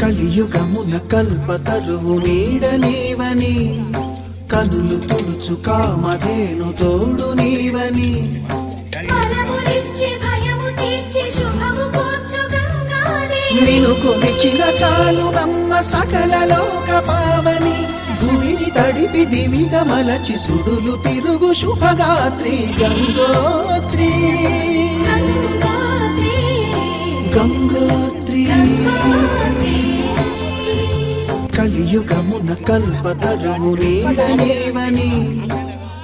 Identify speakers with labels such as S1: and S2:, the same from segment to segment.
S1: కలియుగమున కల్పతరువు నీడ నీవని కనులు తుడుచు కామధేను తోడు నీవని నిను కొలిచిన చాలు నమ్మ సకల లోక పావని భూమిని తడిపి దివిగా మలచి సుడులు తిరుగు శుభగాత్రి గంగోత్రి గంగోత్రి కలియుగమున కల్పతరువు నీడ నీవని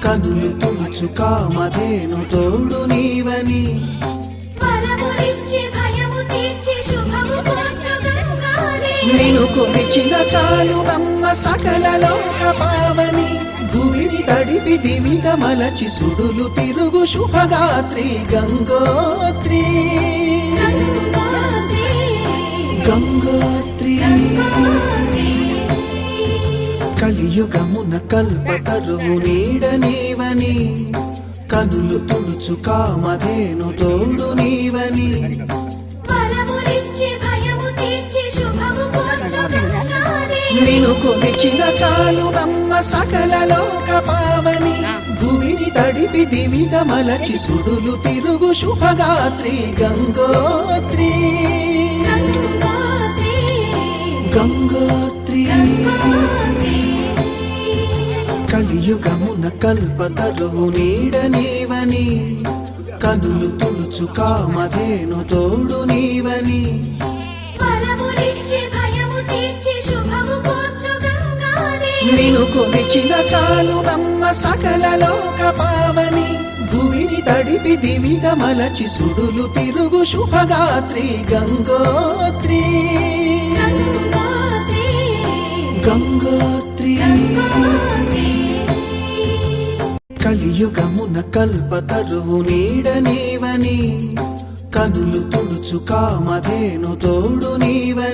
S1: కనులు తుడుచు కామధేను తోడు నీవని నిను కొలిచిన చాలు నమ్మ సకల లోక పావని భూమిని తడిపి దివిగా మలచి సుడులు తిరుగు శుభగాత్రి గంగోత్రి గంగోత్రి కలియుగమున కల్పతరువు నీడ నీవని కనులు తుడుచు కామధేను తోడు నీవని నిను కొలిచిన చాలు నమ్మ సకల లోక పావని భూమిని తడిపి దివిగా మలచి సుడులు తిరుగు శుభగాత్రి గంగోత్రి గంగోత్రి కలియుగమున కల్పతరువు నీడ నీవని కనులు తుడుచు కామధేను తోడు నీవని నిను కొలిచిన చాలు నమ్మ సకల లోక పావని భూమిని తడిపి దివిగా మలచి సుడులు తిరుగు శుభగాత్రి గంగోత్రి గంగోత్రి కలియుగమున కల్పతరువు నీడ నీవని కనులు తుడుచు కామధేను తోడు నీవని